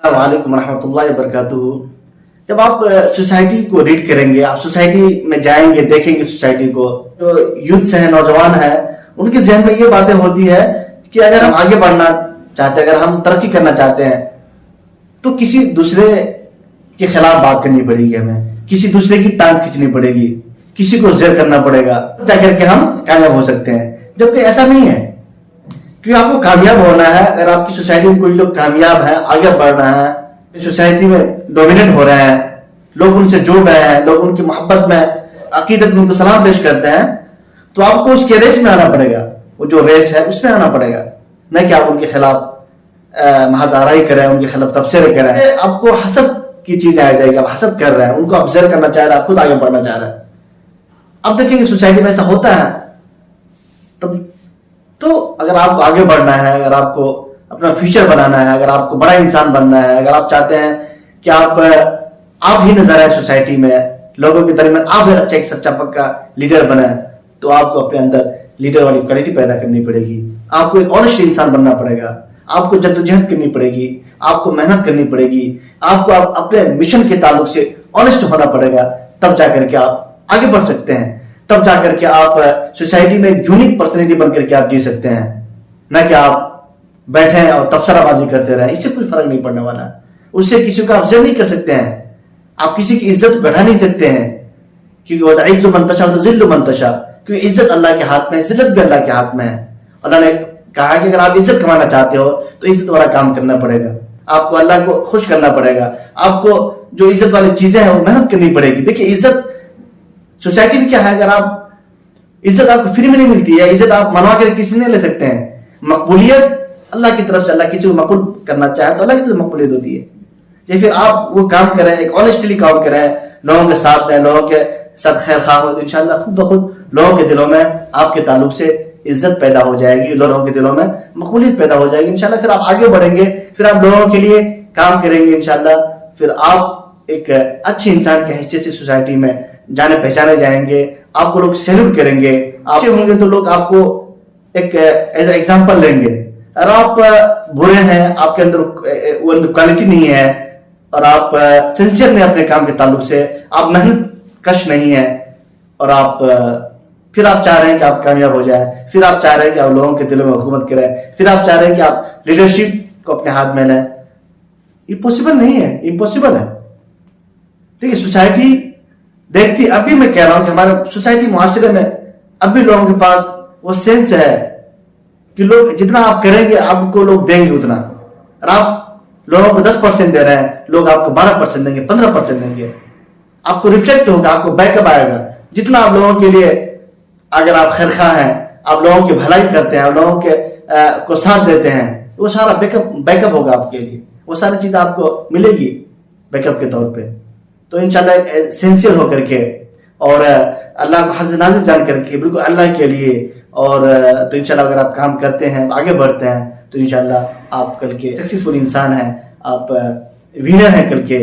السلام علیکم ورحمۃ اللہ وبرکاتہ۔ جب آپ سوسائٹی کو ریڈ کریں گے، آپ سوسائٹی میں جائیں گے، دیکھیں گے سوسائٹی کو، جو یوتھس ہیں، نوجوان ہیں، ان کے ذہن میں یہ باتیں ہوتی ہے کہ اگر ہم آگے بڑھنا چاہتے ہیں، اگر ہم ترقی کرنا چاہتے ہیں تو کسی دوسرے کے خلاف بات کرنی پڑے گی، ہمیں کسی دوسرے کی ٹانگ کھینچنی پڑے گی، کسی کو زیر کرنا پڑے گا، جا کر کے ہم کامیاب ہو سکتے ہیں، جبکہ ایسا نہیں ہے۔ کیونکہ آپ کو کامیاب ہونا ہے، اگر آپ کی سوسائٹی میں کوئی لوگ کامیاب ہیں، آگے بڑھ رہے ہیں، سوسائٹی میں ڈومینیٹ ہو رہے ہیں، لوگ ان سے جڑ رہے ہیں، لوگ ان کی محبت میں، عقیدت میں ان کو سلام پیش کرتے ہیں، تو آپ کو اس کے ریس میں آنا پڑے گا، وہ جو ریس ہے اس میں آنا پڑے گا، نہ کہ آپ ان کے خلاف محض آرائی کریں، ان کے خلاف تبصرے کریں۔ آپ کو حسد کی چیزیں آ جائے گی، آپ حسد کر رہے ہیں، ان کو آپ زیر کرنا چاہ رہے ہیں، آپ خود آگے بڑھنا چاہ رہے ہیں۔ اب دیکھیں گے سوسائٹی میں ایسا ہوتا ہے تب تو اگر آپ کو آگے بڑھنا ہے، اگر آپ کو اپنا فیوچر بنانا ہے، اگر آپ کو بڑا انسان بننا ہے، اگر آپ چاہتے ہیں کہ آپ ہی نظر آئے سوسائٹی میں، لوگوں کے درمیان آپ اچھا ایک سچا پکا لیڈر بنیں، تو آپ کو اپنے اندر لیڈر والی کوالٹی پیدا کرنی پڑے گی، آپ کو ایک آنیسٹ انسان بننا پڑے گا، آپ کو جدوجہد کرنی پڑے گی، آپ کو محنت کرنی پڑے گی، آپ کو اپنے مشن کے تعلق سے آنیسٹ ہونا پڑے گا، تب جا کر کے آپ آگے بڑھ سکتے ہیں، تب جا کر کے آپ سوسائٹی میں ایک یونیک پرسنالٹی بن کر کے آپ جی سکتے ہیں، نہ کہ آپ بیٹھیں اور تبصرہ بازی کرتے رہیں، اس سے کوئی فرق نہیں پڑنے والا، اس سے کسی کو آپ زیر نہیں کر سکتے ہیں، آپ کسی کی عزت کو گھٹا نہیں سکتے ہیں، کیونکہ وہ عز من تشاء وذل من تشاء، کیونکہ عزت اللہ کے ہاتھ میں ہے، ذلت بھی اللہ کے ہاتھ میں ہے۔ اللہ نے کہا کہ اگر آپ عزت کمانا چاہتے ہو تو عزت والا کام کرنا پڑے گا، آپ کو اللہ کو خوش کرنا پڑے گا، آپ کو جو عزت والی چیزیں ہیں وہ محنت کرنی پڑے گی۔ دیکھیے عزت سوسائٹی میں کیا ہے، اگر آپ عزت آپ کو فری میں نہیں ملتی ہے، عزت آپ منوا کر کسی نہیں لے سکتے ہیں، مقبولیت اللہ کی طرف سے، اللہ کسی کو مقبول کرنا چاہے تو اللہ کی طرف مقبولیت ہوتی ہے۔ یا پھر آپ وہ کام کریں، ایک آنیسٹلی کام کریں، لوگوں کے ساتھ دیں، لوگوں کے ساتھ خیر خواہ ہو، تو انشاءاللہ خود بخود لوگوں کے دلوں میں آپ کے تعلق سے عزت پیدا ہو جائے گی، لوگوں کے دلوں میں مقبولیت پیدا ہو جائے گی، انشاءاللہ پھر آپ آگے بڑھیں گے، پھر آپ لوگوں کے لیے کام کریں گے، انشاءاللہ پھر آپ ایک اچھے انسان کے حیثیت سے سوسائٹی میں جانے پہچانے جائیں گے، آپ کو لوگ سیلوٹ کریں گے، آپ اچھے ہوں گے تو لوگ آپ کو ایک ایز اے ایگزامپل لیں گے۔ اگر آپ برے ہیں، آپ کے اندر وہ کوالٹی نہیں ہے، اور آپ سنسیئر نہیں اپنے کام کے تعلق سے، آپ محنت کش نہیں ہیں، اور پھر آپ چاہ رہے ہیں کہ آپ کامیاب ہو جائیں، پھر آپ چاہ رہے ہیں کہ آپ لوگوں کے دلوں میں حکومت کریں، پھر آپ چاہ رہے ہیں کہ آپ لیڈرشپ کو اپنے ہاتھ میں لیں، یہ پاسبل نہیں ہے، امپاسبل ہے۔ ٹھیک ہے، سوسائٹی دیکھتی، ابھی میں کہہ رہا ہوں کہ ہمارے سوسائٹی معاشرے میں اب بھی لوگوں کے پاس وہ سینس ہے کہ لوگ جتنا آپ کریں گے آپ کو لوگ دیں گے اتنا، اور آپ لوگوں کو 10% دے رہے ہیں، لوگ آپ کو 12% دیں گے، 15% دیں گے، آپ کو ریفلیکٹ ہوگا، آپ کو بیک اپ آئے گا، جتنا آپ لوگوں کے لیے، اگر آپ خیرخواہ ہیں، آپ لوگوں کی بھلائی کرتے ہیں، آپ لوگوں کو ساتھ دیتے ہیں، وہ سارا بیک اپ ہوگا آپ کے لیے، وہ ساری چیز آپ کو ملے گی بیک اپ کے طور پہ۔ تو انشاءاللہ سینسیئر ہو کر کے اور اللہ کو حضرت نازل جان کر کے بالکل اللہ کے لیے، اور تو انشاءاللہ اگر آپ کام کرتے ہیں، آگے بڑھتے ہیں، تو انشاءاللہ آپ کل کے سکسیسفل انسان ہیں، آپ ونر ہیں کل کے۔